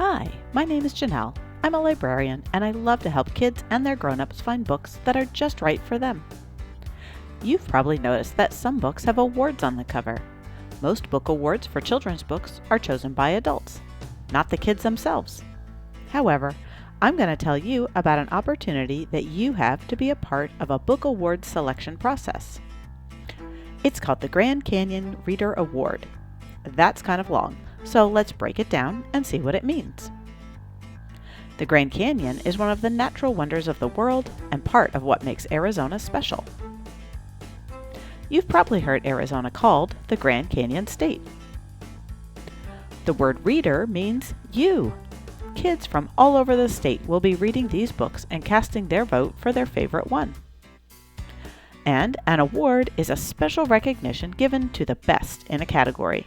Hi, my name is Janelle. I'm a librarian and I love to help kids and their grown-ups find books that are just right for them. You've probably noticed that some books have awards on the cover. Most book awards for children's books are chosen by adults, not the kids themselves. However, I'm going to tell you about an opportunity that you have to be a part of a book award selection process. It's called the Grand Canyon Reader Award. That's kind of long, so let's break it down and see what it means. The Grand Canyon is one of the natural wonders of the world and part of what makes Arizona special. You've probably heard Arizona called the Grand Canyon State. The word reader means you. Kids from all over the state will be reading these books and casting their vote for their favorite one. And an award is a special recognition given to the best in a category.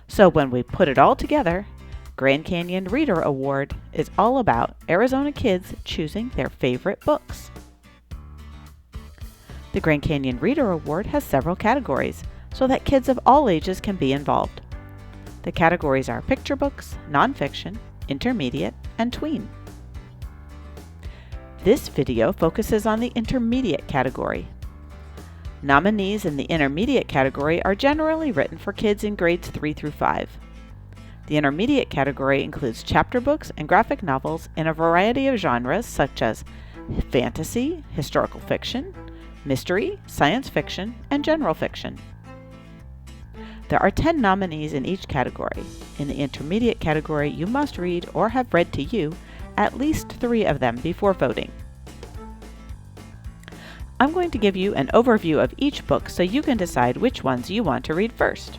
So when we put it all together, Grand Canyon Reader Award is all about Arizona kids choosing their favorite books. The Grand Canyon Reader Award has several categories so that kids of all ages can be involved. The categories are picture books, nonfiction, intermediate, and tween. This video focuses on the intermediate category. Nominees in the intermediate category are generally written for kids in grades 3 through 5. The intermediate category includes chapter books and graphic novels in a variety of genres such as fantasy, historical fiction, mystery, science fiction, and general fiction. There are 10 nominees in each category. In the intermediate category, you must read or have read to you at least 3 of them before voting. I'm going to give you an overview of each book so you can decide which ones you want to read first.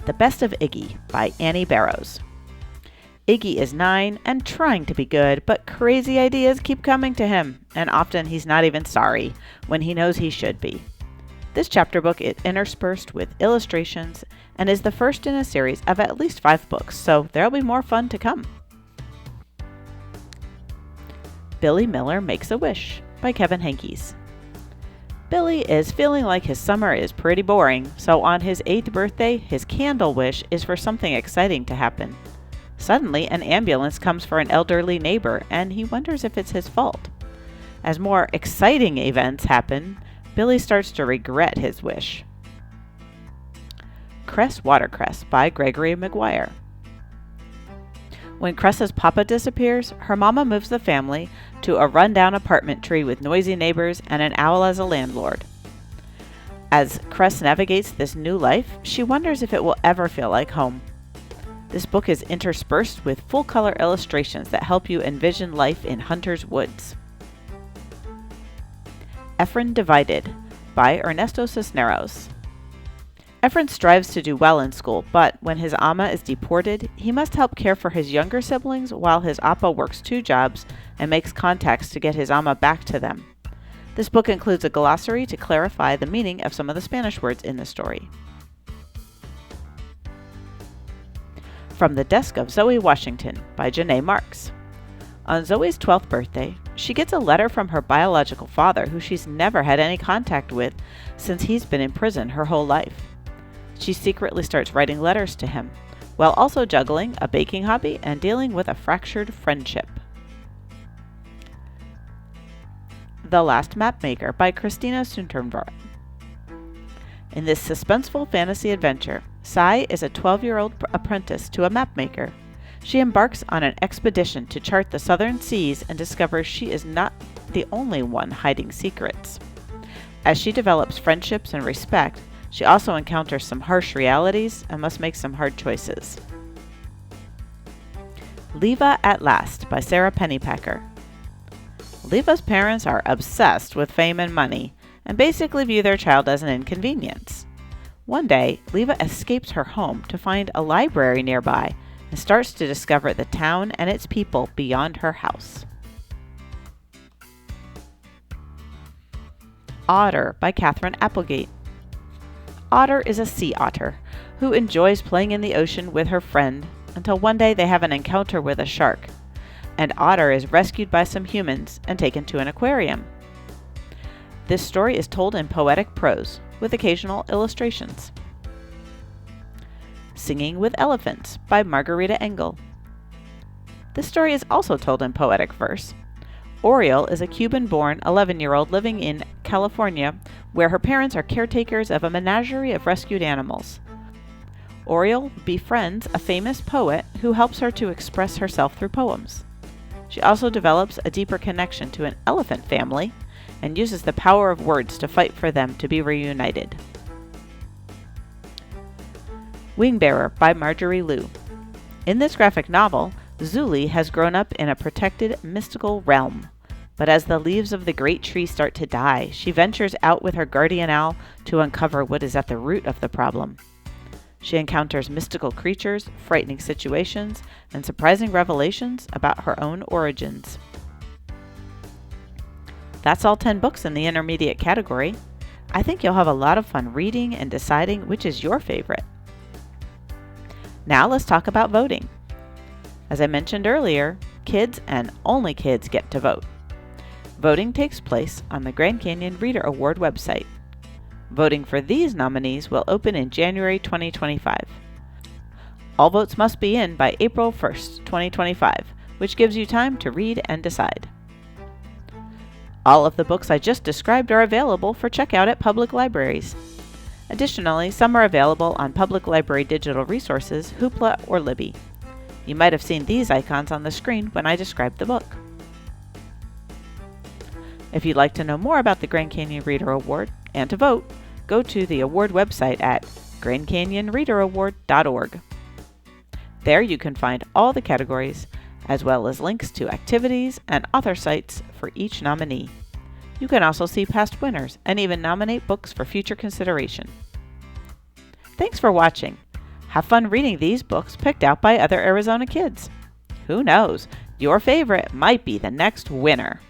The Best of Iggy by Annie Barrows. Iggy is 9 and trying to be good, but crazy ideas keep coming to him, and often he's not even sorry when he knows he should be. This chapter book is interspersed with illustrations and is the first in a series of at least 5 books, so there'll be more fun to come. Billy Miller Makes a Wish by Kevin Henkes. Billy is feeling like his summer is pretty boring, so on his 8th birthday, his candle wish is for something exciting to happen. Suddenly, an ambulance comes for an elderly neighbor, and he wonders if it's his fault. As more exciting events happen, Billy starts to regret his wish. Cress Watercress by Gregory Maguire. When Cress's papa disappears, her mama moves the family to a rundown apartment tree with noisy neighbors and an owl as a landlord. As Cress navigates this new life, she wonders if it will ever feel like home. This book is interspersed with full-color illustrations that help you envision life in Hunter's Woods. Efren Divided by Ernesto Cisneros. Efren strives to do well in school, but when his ama is deported, he must help care for his younger siblings while his appa works 2 jobs and makes contacts to get his ama back to them. This book includes a glossary to clarify the meaning of some of the Spanish words in the story. From the Desk of Zoe Washington by Janae Marks. On Zoe's 12th birthday, she gets a letter from her biological father who she's never had any contact with since he's been in prison her whole life. She secretly starts writing letters to him, while also juggling a baking hobby and dealing with a fractured friendship. The Last Mapmaker by Christina Sunterberg. In this suspenseful fantasy adventure, Sai is a 12-year-old apprentice to a mapmaker. She embarks on an expedition to chart the southern seas and discovers she is not the only one hiding secrets. As she develops friendships and respect, she also encounters some harsh realities and must make some hard choices. Leva at Last by Sarah Pennypacker. Leva's parents are obsessed with fame and money and basically view their child as an inconvenience. One day, Leva escapes her home to find a library nearby and starts to discover the town and its people beyond her house. Otter by Catherine Applegate. Otter is a sea otter who enjoys playing in the ocean with her friend until one day they have an encounter with a shark, and Otter is rescued by some humans and taken to an aquarium. This story is told in poetic prose with occasional illustrations. Singing with Elephants by Margarita Engel. This story is also told in poetic verse. Oriole is a Cuban-born 11-year-old living in California, where her parents are caretakers of a menagerie of rescued animals. Oriole befriends a famous poet who helps her to express herself through poems. She also develops a deeper connection to an elephant family and uses the power of words to fight for them to be reunited. Wingbearer by Marjorie Liu. In this graphic novel, Zuli has grown up in a protected, mystical realm. But as the leaves of the great tree start to die, she ventures out with her guardian owl to uncover what is at the root of the problem. She encounters mystical creatures, frightening situations, and surprising revelations about her own origins. That's all 10 books in the intermediate category. I think you'll have a lot of fun reading and deciding which is your favorite. Now let's talk about voting. As I mentioned earlier, kids and only kids get to vote. Voting takes place on the Grand Canyon Reader Award website. Voting for these nominees will open in January 2025. All votes must be in by April 1st, 2025, which gives you time to read and decide. All of the books I just described are available for checkout at public libraries. Additionally, some are available on Public Library Digital Resources, Hoopla, or Libby. You might have seen these icons on the screen when I described the book. If you'd like to know more about the Grand Canyon Reader Award and to vote, go to the award website at grandcanyonreaderaward.org. There you can find all the categories, as well as links to activities and author sites for each nominee. You can also see past winners and even nominate books for future consideration. Thanks for watching. Have fun reading these books picked out by other Arizona kids. Who knows, your favorite might be the next winner.